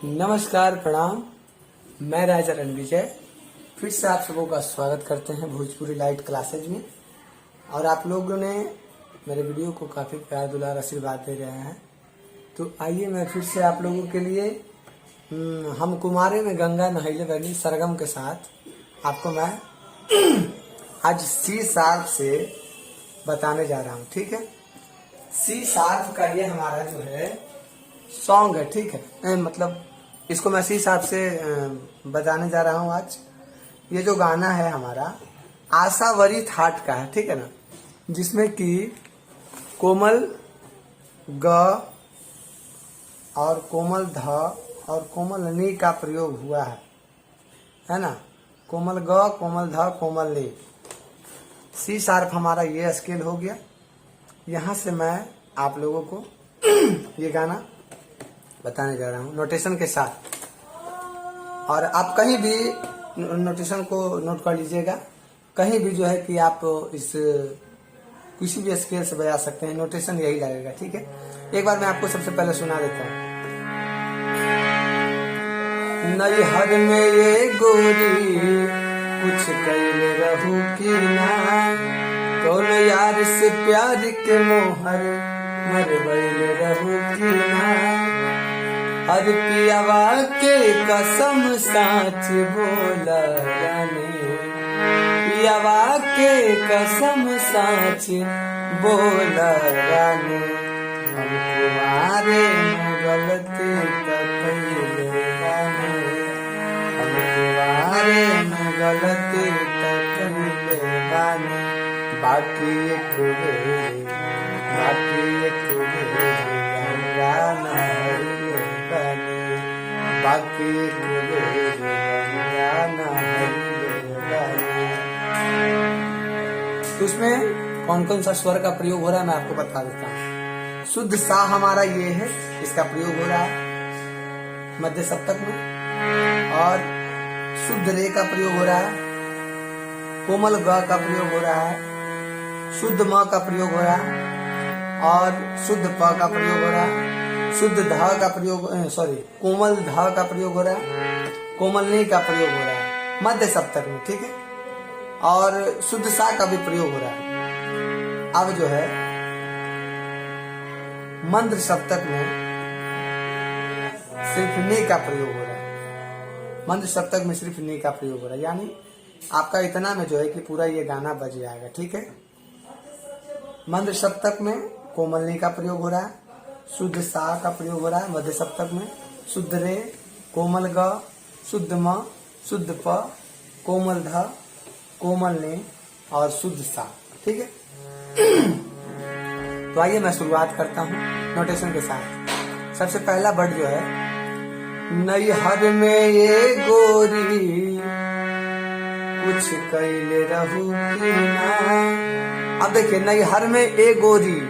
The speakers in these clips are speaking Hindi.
नमस्कार, प्रणाम। मैं राजा रणविजय फिर से आप सबों का स्वागत करते हैं भोजपुरी लाइट क्लासेज में। और आप लोगों ने मेरे वीडियो को काफ़ी प्यार दुलार आशीर्वाद दे रहे हैं, तो आइए मैं फिर से आप लोगों के लिए हम कुमारे में गंगा नहैले बनी सरगम के साथ आपको मैं आज सी शार्प से बताने जा रहा हूँ। ठीक है, सी शार्प का ये हमारा जो है सॉन्ग है। ठीक है, मतलब इसको मैं सी शार्प से बताने जा रहा हूँ आज। ये जो गाना है हमारा आशावरी थाट का है, ठीक है ना, जिसमें कि कोमल ग और कोमल ध और कोमल नी का प्रयोग हुआ है ना। कोमल ग, कोमल ध, कोमल नी। सी शार्प हमारा ये स्केल हो गया। यहाँ से मैं आप लोगों को ये गाना बताने जा रहा हूँ नोटेशन के साथ। और आप कहीं भी नोटेशन को नोट कर लीजिएगा, कहीं भी जो है कि आप इस किसी भी स्केल से बजा सकते हैं, नोटेशन यही लगेगा। ठीक है, एक बार मैं आपको सबसे पहले सुना देता हूँ। नैहर में ये गोरी कुछ कैले रहू की ना, कौन यार से प्यार के मोहर मर बैले रहू की ना। हर पियावा के कसम साच बोला रानी, पियावा के कसम साच बोला रानी। हम कुमारे में गलती कइले बानी, हम कुमारे में गलती कइले बानी। बाकी एक बेरी गंगा नहैले बानी, बाकी एक बेरी गंगा नहैले बानी। तो उसमें कौन कौन सा स्वर का प्रयोग हो रहा है मैं आपको बता देता हूँ। शुद्ध सा हमारा ये है, इसका प्रयोग हो रहा है मध्य सप्तक में। और शुद्ध रे का प्रयोग हो रहा है, कोमल ग का प्रयोग हो रहा है, शुद्ध म का प्रयोग हो रहा है, और शुद्ध प का प्रयोग हो रहा है, शुद्ध ध का प्रयोग कोमल ध का प्रयोग हो रहा है, कोमल नी का प्रयोग हो रहा है मध्य सप्तक में। ठीक है, और शुद्ध सा का भी प्रयोग हो रहा है। अब जो है मंद्र सप्तक में सिर्फ नी का प्रयोग हो रहा है, मंद्र सप्तक में सिर्फ नी का प्रयोग हो रहा है। यानी आपका इतना में जो है कि पूरा ये गाना बज जाएगा। ठीक है, मंद्र सप्तक में कोमल नी का प्रयोग हो रहा है, शुद्ध सा का प्रयोग हो रहा है मध्य सप्तक में, शुद्ध रे, कोमल ग, शुद्ध म, शुद्ध प, कोमल ध, कोमल नी और शुद्ध सा। ठीक है, तो आइए मैं शुरुआत करता हूँ नोटेशन के साथ। सबसे पहला वर्ड जो है नैहर में ये गोरी कुछ कैले रहू की ना। अब देखिए नैहर में ए गोरी,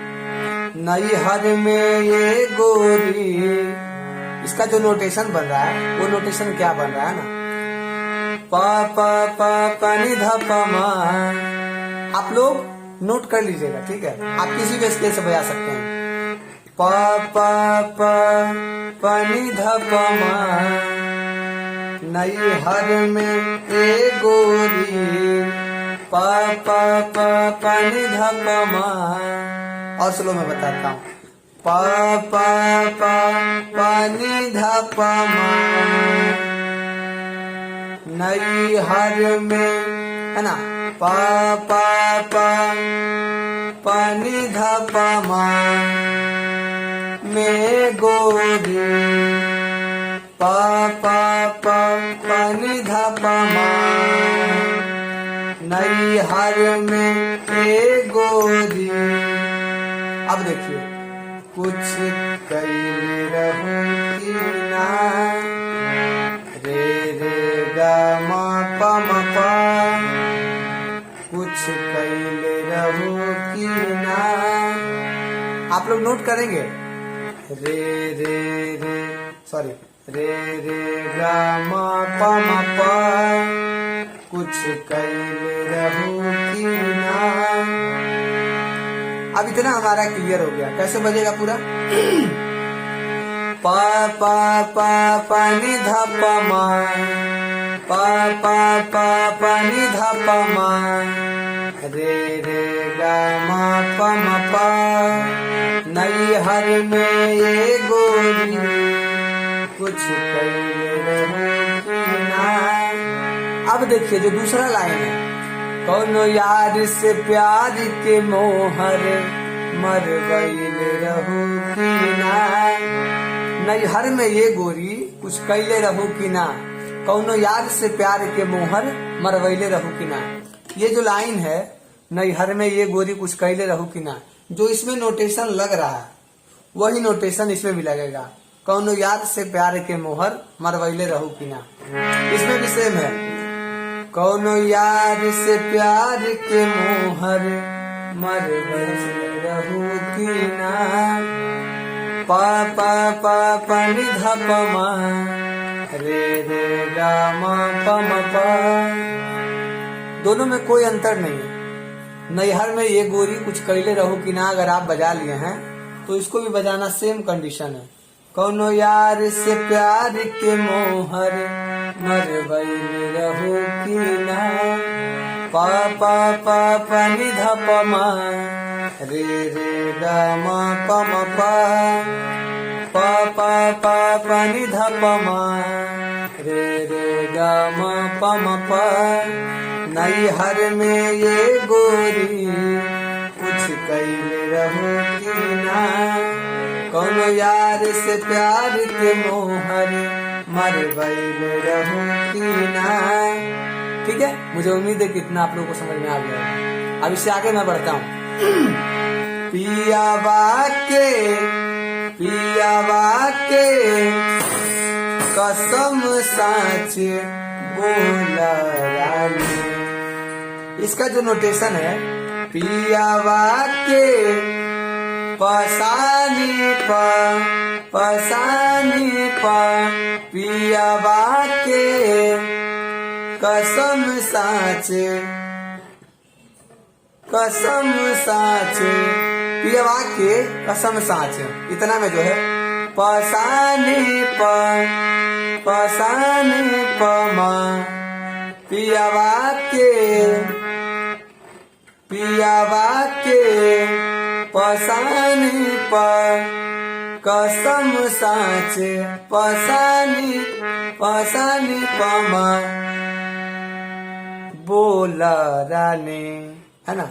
नैहर में ये गोरी, इसका जो नोटेशन बन रहा है वो नोटेशन क्या बन रहा है ना, पा पा पा पा नि धा पा मा। आप लोग नोट कर लीजिएगा। ठीक है, आप किसी भी स्केल से बजा सकते हैं। पा पा पा पा नि धा पा मा, नैहर में ए गोरी, पा पा पा पा नि धा पा मा। और स्लो में बताता हूँ, पा पा पा पा नि धा पा मा, नैहर में, है ना, पा पा पा पा नि धा पा मा में गोरी, पा पा पा पा नि धा पा मा, नैहर में ए गोरी। अब देखिए कुछ कैले रहू की ना, रे रे गा मा पा मा पा, कुछ कैले रहू की ना। आप लोग नोट करेंगे, रे रे रे रे गा मा पा मा पा, कुछ कैले रहू की ना। अब इतना हमारा क्लियर हो गया। कैसे बजेगा पूरा प प प प नि ध प म प प प प नि ध प म रे रे ग म प म प नैहर में ये गोरी कुछ कइले रहू कि ना। अब देखिए जो दूसरा लाइन है, कौनो यार से प्यार के मोहर मरवैले रहू कि ना। नैहर में ये गोरी कुछ कैले रहू कि ना, कौनो यार से प्यार के मोहर मरवैले रहू कि ना। ये जो लाइन है, नैहर में ये गोरी कुछ कैले रहू कि ना, जो इसमें नोटेशन लग रहा है वही नोटेशन इसमें भी लगेगा। कौनो यार से प्यार के मोहर मरवैले रहू कि ना, इसमें भी सेम है। कौनो यार से प्यार के मोहर मरवैले रहू कि ना। प प प प नि ध प म रे रे ग म प म प। दोनों में कोई अंतर नहीं है। नैहर में ये गोरी कुछ कैले रहू कि ना अगर आप बजा लिए हैं तो इसको भी बजाना सेम कंडीशन है। कौनो यार से प्यार के मोहर मरवैले रहू कि ना। प प प प नि ध प म रे रे ग म प म प प प प प नि ध प म रे रे ग म प म प नैहर में ये गोरी कुछ कैले रहू कि ना। कौनो यार से प्यार के मोहर मरवैले रहू कि ना। ठीक है, मुझे उम्मीद है कि इतना आप लोगों को समझ में आ गया है। अब इससे आगे मैं बढ़ता हूँ। पियावा के कसम साच बोला रानी। इसका जो नोटेशन है, पियावा के पसानी प पियावा के कसम साच पियावा के कसम साच, इतना में जो है पसानी प म पियावा के पसानी प कसम साच पसानी प म बोला रानी, है ना।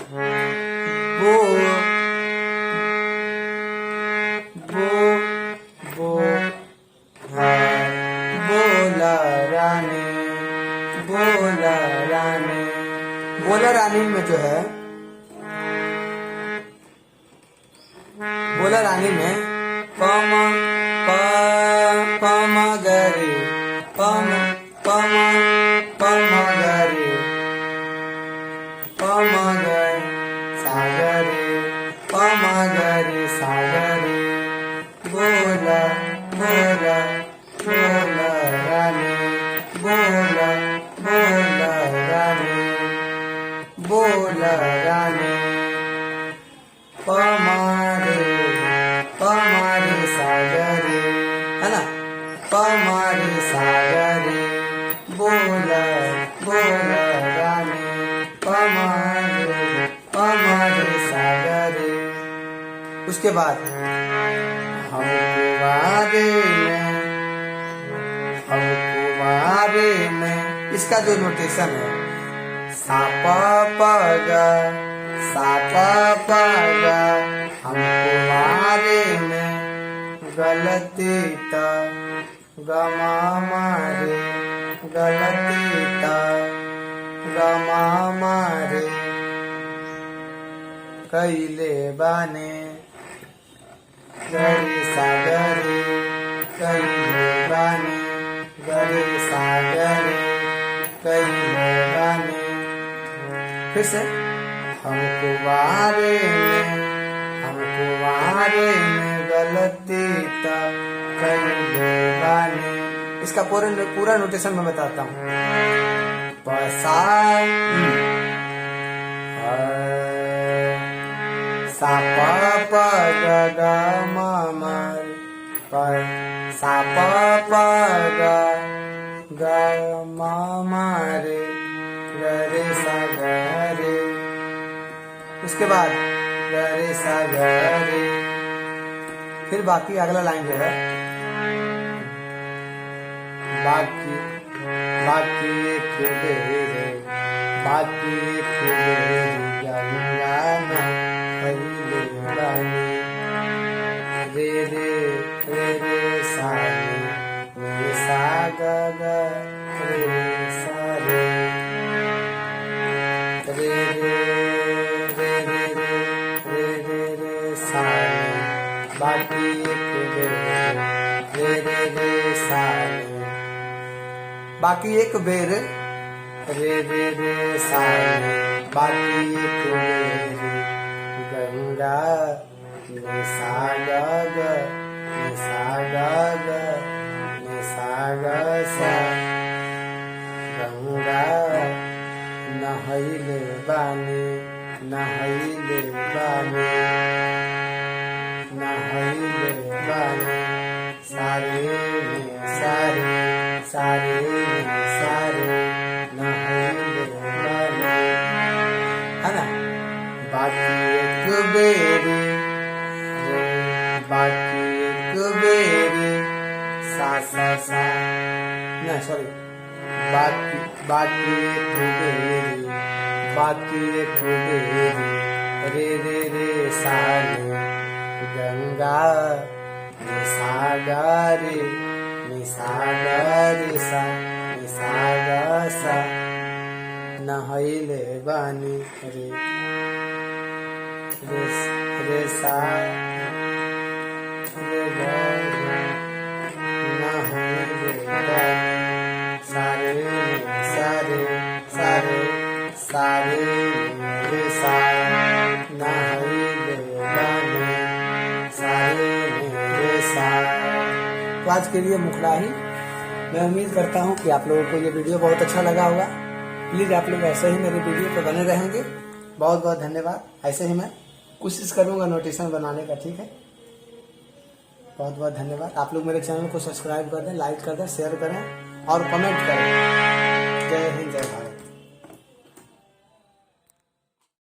बोला रानी में जो है, बोला रानी में पम गरे पम गरे सागरे बोला रानी बोला रानी पमारे सागरे, है ना। पमारे सागरे बोला रानी पमारे सागरे। उसके बाद हमको बारे में इसका जो नोटेशन है, सापा पागा हमको बारे में गलती ता गमा मारे कैले बाने गरे सागरे कैले बाने गरे सागरे कैले बाने। फिर से हमको बारे में गलती ता कैले बाने। इसका पूरा नोटेशन मैं बताता हूँ। सा पा प ग म पर सा पा पा गा गा मा मा रे ग रे सा ग रे। उसके बाद ग रे सा ग रे। फिर बाकी अगला लाइन जो है बाकी बाकी एक बेरे बाकी एक बेरे गंगा न पहिले बानी रे रे रे रे सा रे सा ग ग रे सा रे रे रे रे रे रे रे रे सा बाकी एक बेरे रे रे रे सा बाकी एक बेर रे रे रे सा बाकी एक बेर गंगा नि सा ग ग नि सा ग ग नि सा ग सा गंगा नहैले बानी नहैले बानी नहैले बानी सारे सारे सारे सारे नहैले बानी है ना। बाकी एक बेरी बाकी एक बेरी सा सा सा नहीं सॉरी बाकी बाकी एक बेरी बाकी एक बेरी रे रे रे सा गंगा नि सा ग रे नि सा ग रे सा नि सा ग सा नहैले बानी रे रे रे सा रे ग नहैले बानी सारे सारे सारे सारे रे सा नहैले बानी सारे रे सा। तो आज के लिए मुखड़ा ही। मैं उम्मीद करता हूँ कि आप लोगों को ये वीडियो बहुत अच्छा लगा होगा। प्लीज़ आप लोग ऐसे ही मेरे वीडियो पे बने रहेंगे। बहुत बहुत धन्यवाद। ऐसे ही मैं कोशिश करूँगा नोटिशन बनाने का, ठीक है। बहुत बहुत धन्यवाद। आप लोग मेरे चैनल को सब्सक्राइब कर दें, लाइक कर दें, शेयर करें और कमेंट करें। जय हिंद जय भारत।